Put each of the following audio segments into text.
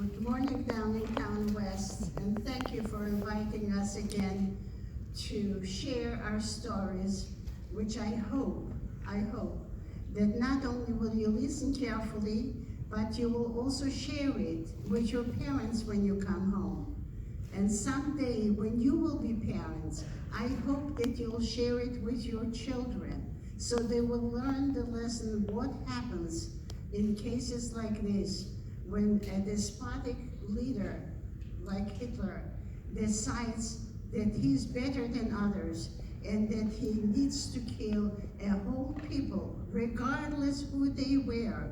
Good morning down in Town West, and thank you for inviting us again to share our stories, which I hope that not only will you listen carefully, but you will also share it with your parents when you come home. And someday, when you will be parents, I hope that you'll share it with your children, so they will learn the lesson what happens in cases like this, when a despotic leader like Hitler decides that he's better than others and that he needs to kill a whole people, regardless who they were,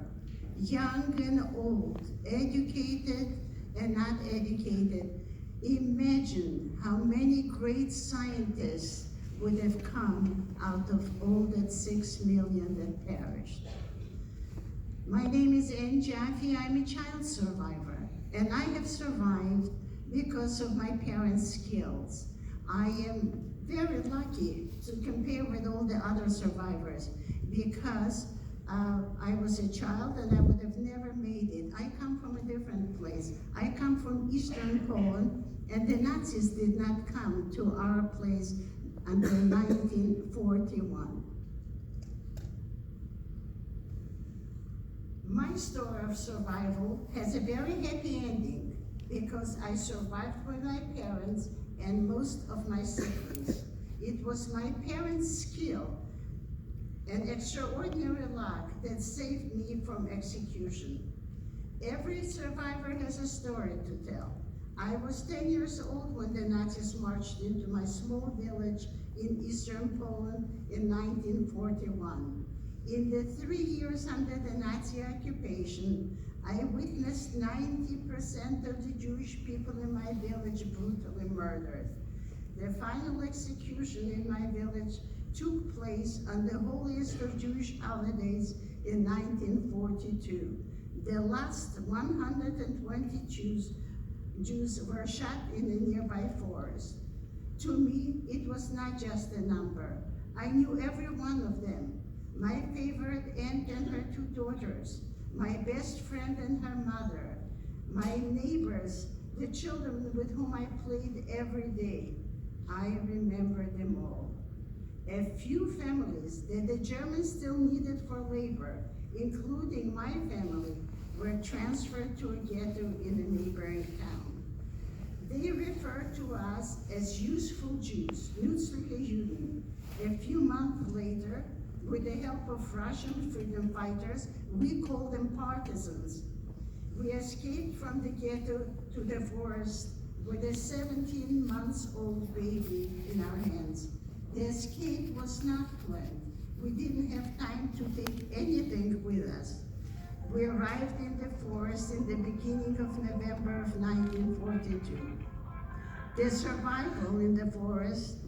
young and old, educated and not educated. Imagine how many great scientists would have come out of all that 6 million that perished. My name is Ann Jaffe. I'm a child survivor, and I have survived because of my parents' skills. I am very lucky to compare with all the other survivors because I was a child and I would have never made it. I come from a different place. I come from Eastern Poland, and the Nazis did not come to our place until 1941. My story of survival has a very happy ending because I survived with my parents and most of my siblings. It was my parents' skill and extraordinary luck that saved me from execution. Every survivor has a story to tell. I was 10 years old when the Nazis marched into my small village in Eastern Poland in 1941. In the 3 years under the Nazi occupation, I witnessed 90% of the Jewish people in my village brutally murdered. The final execution in my village took place on the holiest of Jewish holidays in 1942. The last 120 Jews were shot in a nearby forest. To me, it was not just a number. I knew every one of them. My favorite aunt and her 2 daughters, my best friend and her mother, my neighbors, the children with whom I played every day. I remember them all. A few families that the Germans still needed for labor, including my family, were transferred to a ghetto in a neighboring town. They referred to us as useful Jews, nützliche Juden. A few months later, with the help of Russian freedom fighters, we called them partisans. We escaped from the ghetto to the forest with a 17-month-old baby in our hands. The escape was not planned. We didn't have time to take anything with us. We arrived in the forest in the beginning of November of 1942. The survival in the forest,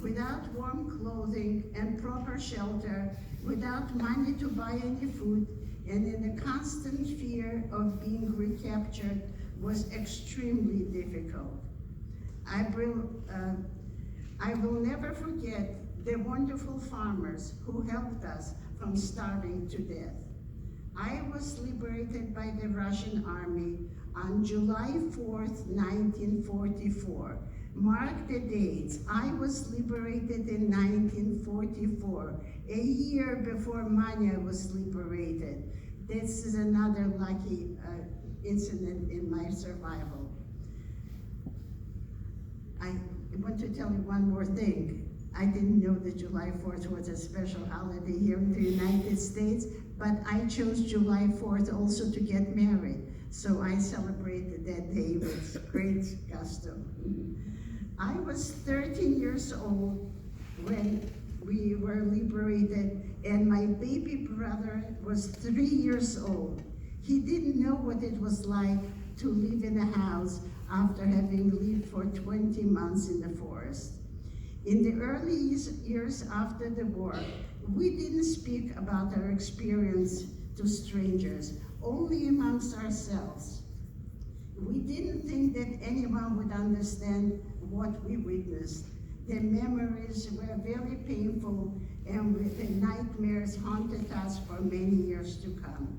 without warm clothing and proper shelter, without money to buy any food, and in the constant fear of being recaptured, was extremely difficult. I will never forget the wonderful farmers who helped us from starving to death. I was liberated by the Russian army on July 4th, 1944. Mark the dates. I was liberated in 1944, a year before Manya was liberated. This is another lucky incident in my survival. I want to tell you one more thing. I didn't know that July 4th was a special holiday here in the United States, but I chose July 4th also to get married. So I celebrated that day with great gusto. I was 13 years old when we were liberated, and my baby brother was 3 years old. He didn't know what it was like to live in a house after having lived for 20 months in the forest. In the early years after the war, we didn't speak about our experience to strangers, only amongst ourselves. We didn't think that anyone would understand what we witnessed. The memories were very painful, and the nightmares haunted us for many years to come.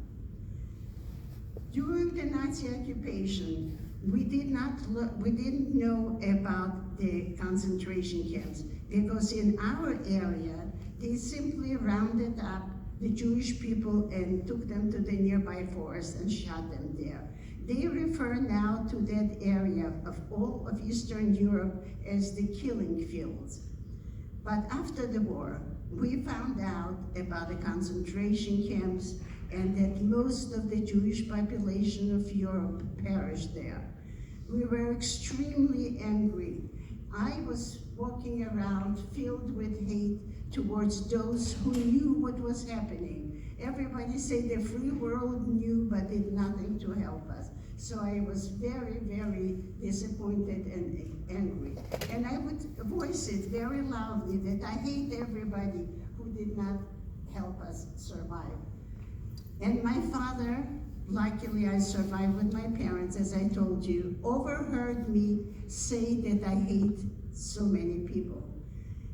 During the Nazi occupation, we didn't know about the concentration camps because in our area, they simply rounded up the Jewish people and took them to the nearby forest and shot them there. They refer now to that area of all of Eastern Europe as the killing fields. But after the war, we found out about the concentration camps and that most of the Jewish population of Europe perished there. We were extremely angry. I was walking around filled with hate towards those who knew what was happening. Everybody said the free world knew but did nothing to help us. So I was very, very disappointed and angry. And I would voice it very loudly that I hate everybody who did not help us survive. And my father, luckily I survived with my parents, as I told you, overheard me say that I hate so many people.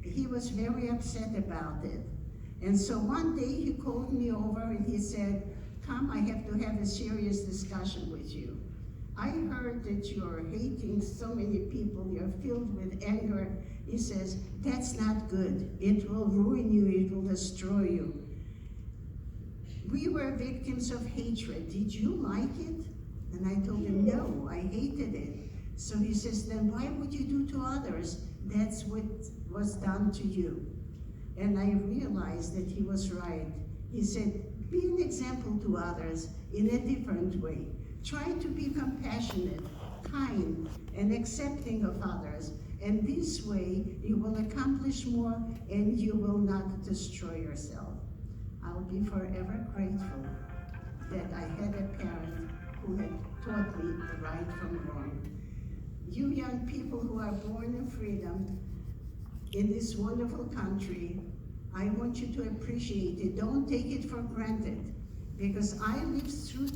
He was very upset about it. And so one day he called me over and he said, "Come, I have to have a serious discussion with you. I heard that you're hating so many people, you're filled with anger." He says, "That's not good. It will ruin you, it will destroy you. We were victims of hatred. Did you like it?" And I told him, "No, I hated it." So he says, "Then why would you do to others? That's what was done to you." And I realized that he was right. He said, "Be an example to others in a different way. Try to be compassionate, kind, and accepting of others. And this way you will accomplish more and you will not destroy yourself." I'll be forever grateful that I had a parent who had taught me right from wrong. You young people who are born in freedom in this wonderful country, I want you to appreciate it. Don't take it for granted, because I lived through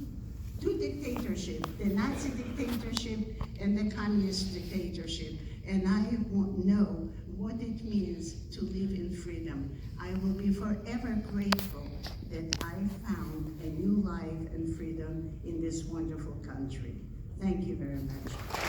two dictatorships, the Nazi dictatorship and the communist dictatorship, and I know what it means to live in freedom. I will be forever grateful that I found a new life and freedom in this wonderful country. Thank you very much.